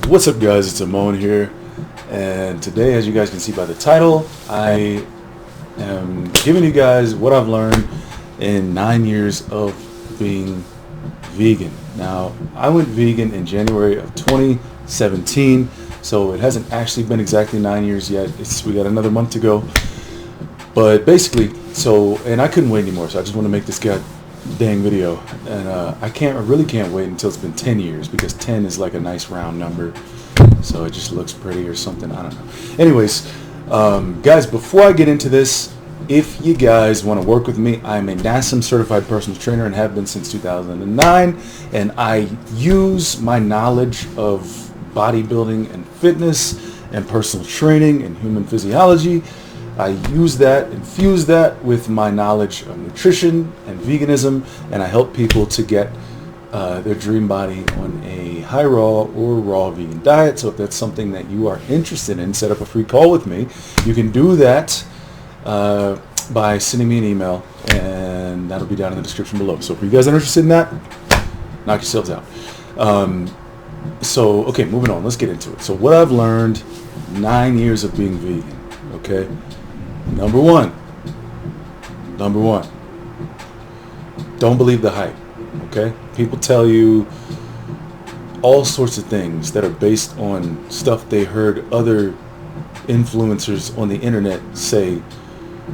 What's up, guys? It's Amon here, and today, as you guys can see by the title, I am giving you guys what I've learned in 9 years of being vegan. Now, I went vegan in January of 2017, so it hasn't actually been exactly 9 years yet. We got another month to go. But basically, and I couldn't wait anymore, so I just want to make this dang video, and I really can't wait until it's been 10 years, because 10 is like a nice round number, so it just looks pretty or something. I don't know. Anyways, guys, before I get into this, if you guys want to work with me, I'm a NASM certified personal trainer and have been since 2009, and I use my knowledge of bodybuilding and fitness and personal training and human physiology. I use that, infuse that with my knowledge of nutrition and veganism, and I help people to get their dream body on a high raw or raw vegan diet. So if that's something that you are interested in, set up a free call with me. You can do that by sending me an email, and that'll be down in the description below. So if you guys are interested in that, knock yourselves out. Okay, moving on. Let's get into it. So what I've learned 9 years of being vegan, okay? Number one, don't believe the hype, okay? People tell you all sorts of things that are based on stuff they heard other influencers on the internet say,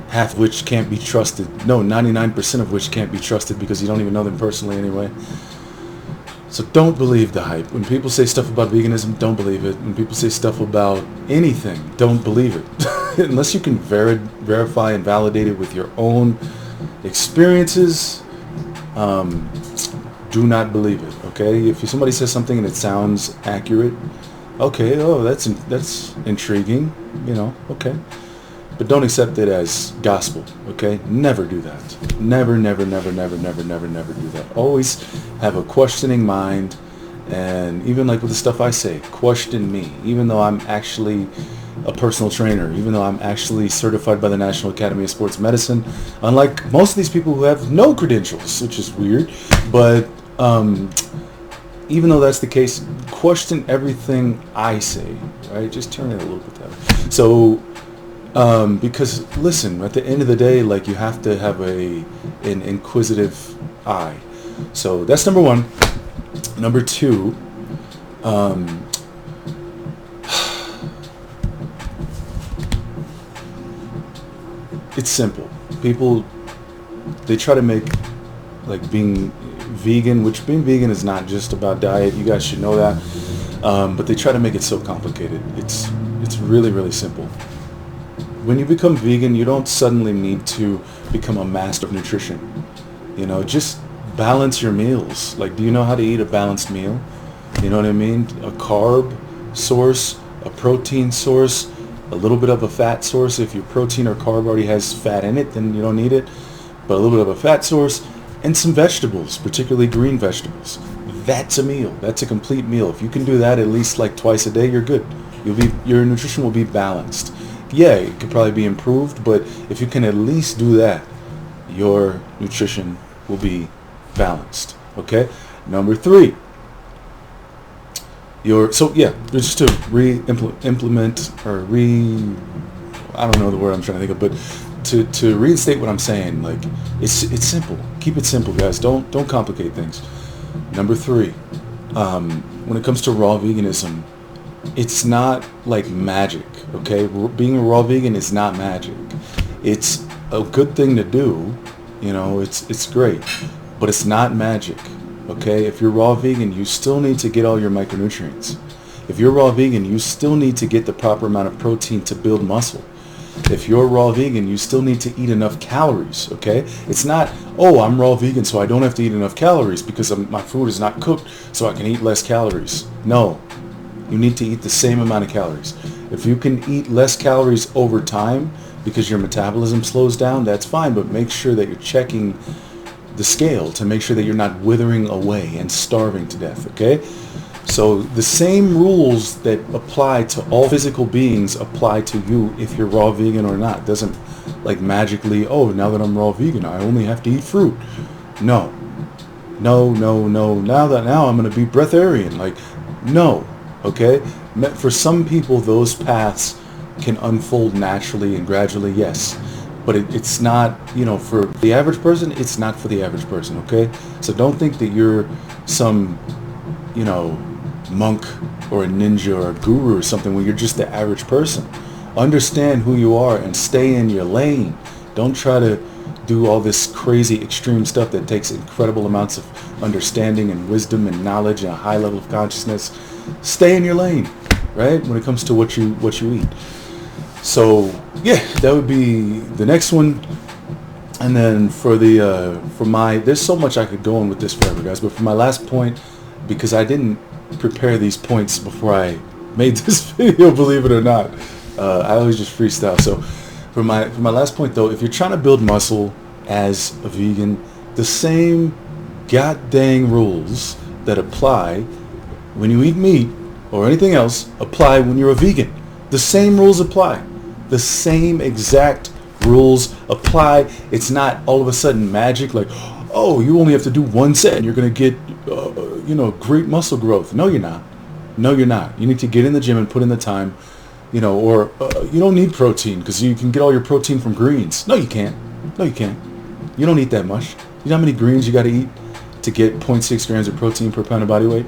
half of which can't be trusted. No, 99% of which can't be trusted, because you don't even know them personally anyway. So don't believe the hype. When people say stuff about veganism, don't believe it. When people say stuff about anything, don't believe it. Unless you can verify and validate it with your own experiences, do not believe it, okay? If somebody says something and it sounds accurate, okay, oh, that's intriguing, okay. But don't accept it as gospel, okay? Never do that. Never, never, never, never, never, never, never do that. Always have a questioning mind, and even like with the stuff I say, question me. Even though I'm actually a personal trainer, even though I'm actually certified by the National Academy of Sports Medicine, unlike most of these people who have no credentials, which is weird, but even though that's the case, question everything I say, right? Just turn it a little bit that way. So, because listen, at the end of the day, like, you have to have an inquisitive eye. So that's number one. Number two, it's simple. People, they try to make like being vegan, which being vegan is not just about diet. You guys should know that. But they try to make it so complicated. It's really, really simple. When you become vegan, you don't suddenly need to become a master of nutrition. Just balance your meals. Like, do you know how to eat a balanced meal? You know what I mean? A carb source, a protein source, a little bit of a fat source. If your protein or carb already has fat in it, then you don't need it. But a little bit of a fat source, and some vegetables, particularly green vegetables. That's a meal. That's a complete meal. If you can do that at least like twice a day, you're good. Your nutrition will be balanced. Yeah, it could probably be improved, but if you can at least do that, your nutrition will be balanced. Okay? Number three, just to implement or I don't know the word I'm trying to think of, but to reinstate what I'm saying, like, it's simple. Keep it simple, guys. Don't complicate things. Number three, when it comes to raw veganism, it's not like magic, okay? Being a raw vegan is not magic. It's a good thing to do, it's great, but it's not magic, okay? If you're raw vegan, you still need to get all your micronutrients. If you're raw vegan, you still need to get the proper amount of protein to build muscle. If you're raw vegan, you still need to eat enough calories, okay? It's not, oh, I'm raw vegan, so I don't have to eat enough calories because my food is not cooked, so I can eat less calories. No. You need to eat the same amount of calories. If you can eat less calories over time because your metabolism slows down, that's fine, but make sure that you're checking the scale to make sure that you're not withering away and starving to death, okay? So the same rules that apply to all physical beings apply to you if you're raw vegan or not. It doesn't like magically, oh, now that I'm raw vegan, I only have to eat fruit. No. Now I'm going to be breatharian. Like, no. Okay? For some people, those paths can unfold naturally and gradually, yes. But it's not, for the average person, it's not for the average person, okay? So don't think that you're some, monk or a ninja or a guru or something when you're just the average person. Understand who you are and stay in your lane. Don't try to do all this crazy extreme stuff that takes incredible amounts of understanding and wisdom and knowledge and a high level of consciousness. Stay in your lane, right? When it comes to what you eat. So yeah, that would be the next one. And then for there's so much I could go on with this forever, guys, but for my last point, because I didn't prepare these points before I made this video, believe it or not, I always just freestyle. So for my last point though, if you're trying to build muscle as a vegan, the same god dang rules that apply when you eat meat or anything else apply when you're a vegan. The same rules apply. The same exact rules apply. It's not all of a sudden magic like, oh, you only have to do one set and you're going to get, great muscle growth. No, you're not. No, you're not. You need to get in the gym and put in the time, or you don't need protein because you can get all your protein from greens. No, you can't. No, you can't. You don't eat that much. You know how many greens you got to eat to get 0.6 grams of protein per pound of body weight?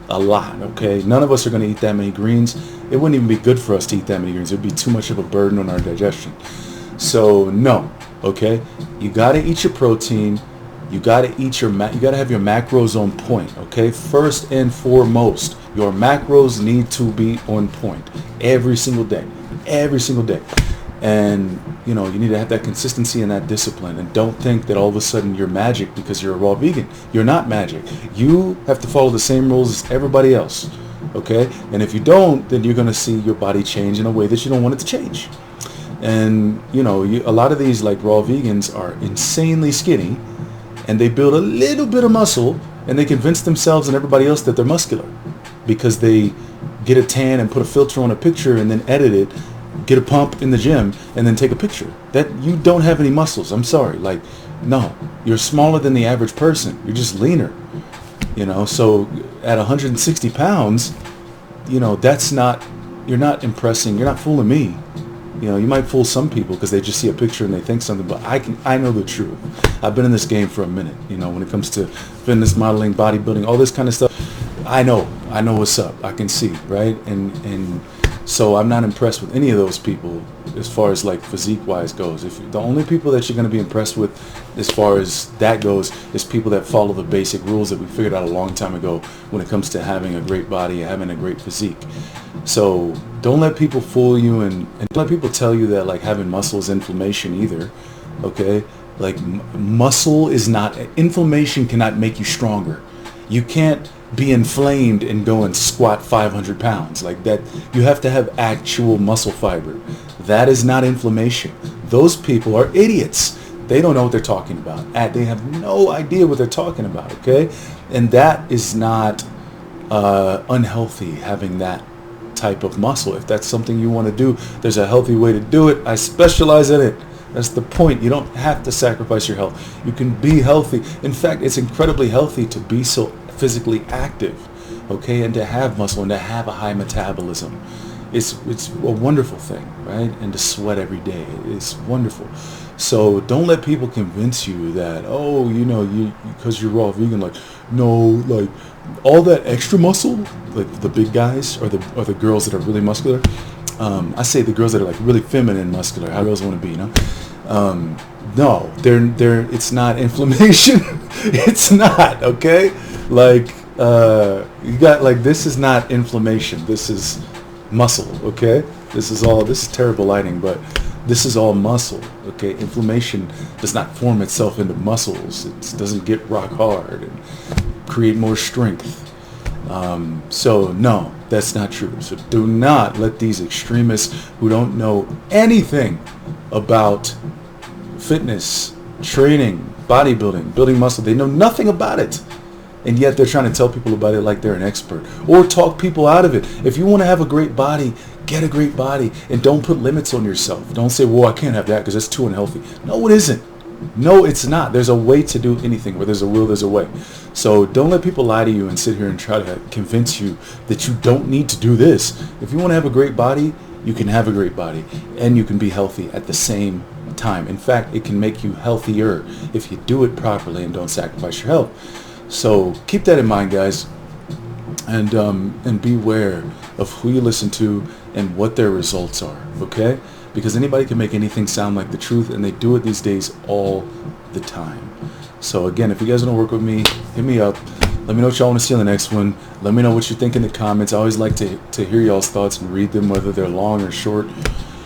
A lot, okay? None of us are going to eat that many greens. It wouldn't even be good for us to eat that many greens. It would be too much of a burden on our digestion. So no, okay? You got to eat your protein. You got to eat you got to have your macros on point, okay? First and foremost, your macros need to be on point every single day. Every single day. And, you need to have that consistency and that discipline. And don't think that all of a sudden you're magic because you're a raw vegan. You're not magic. You have to follow the same rules as everybody else, okay? And if you don't, then you're going to see your body change in a way that you don't want it to change. And, a lot of these like raw vegans are insanely skinny and they build a little bit of muscle and they convince themselves and everybody else that they're muscular because they get a tan and put a filter on a picture and then edit it, get a pump in the gym and then take a picture. That you don't have any muscles. I'm sorry. Like, no, you're smaller than the average person. You're just leaner, so at 160 pounds, that's not, you're not impressing. You're not fooling me. You might fool some people because they just see a picture and they think something, but I know the truth. I've been in this game for a minute, when it comes to fitness modeling, bodybuilding, all this kind of stuff. I know what's up. I can see, right? And so I'm not impressed with any of those people as far as like physique wise goes. If the only people that you're going to be impressed with as far as that goes is people that follow the basic rules that we figured out a long time ago when it comes to having a great body and having a great physique. So don't let people fool you and don't let people tell you that like having muscle is inflammation either. Okay? Like muscle is not, inflammation cannot make you stronger. You can't be inflamed and go and squat 500 pounds like that. You have to have actual muscle fiber. That is not inflammation. Those people are idiots. They don't know what they're talking about. They have no idea what they're talking about, okay? And that is not unhealthy, having that type of muscle. If that's something you want to do, there's a healthy way to do it. I specialize in it. That's the point. You don't have to sacrifice your health. You can be healthy. In fact, it's incredibly healthy to be so physically active, okay, and to have muscle and to have a high metabolism. It's a wonderful thing, right? And to sweat every day, it's wonderful. So don't let people convince you that, oh, you because you're raw vegan, like, no, like all that extra muscle, like the big guys or the girls that are really muscular. I say the girls that are like really feminine muscular, how girls want to be, no, they're it's not inflammation. It's not, okay? Like you got like, this is not inflammation. This is muscle, okay? This is terrible lighting, but this is all muscle, okay? Inflammation does not form itself into muscles. It doesn't get rock hard and create more strength. So no, that's not true. So do not let these extremists who don't know anything about fitness, training, bodybuilding, building muscle, they know nothing about it. And yet they're trying to tell people about it like they're an expert or talk people out of it. If you want to have a great body, get a great body and don't put limits on yourself. Don't say, well, I can't have that because it's too unhealthy. No, it isn't. No, it's not. There's a way to do anything. Where there's a will, there's a way. So don't let people lie to you and sit here and try to convince you that you don't need to do this. If you want to have a great body, you can have a great body, and you can be healthy at the same time. In fact, it can make you healthier if you do it properly and don't sacrifice your health. So keep that in mind, guys, and beware of who you listen to and what their results are. Okay? Because anybody can make anything sound like the truth, and they do it these days all the time. So again, if you guys want to work with me, hit me up. Let me know what y'all want to see on the next one. Let me know what you think in the comments. I always like to hear y'all's thoughts and read them, whether they're long or short.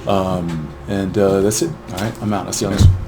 That's it. All right, I'm out. I'll see you on the next one.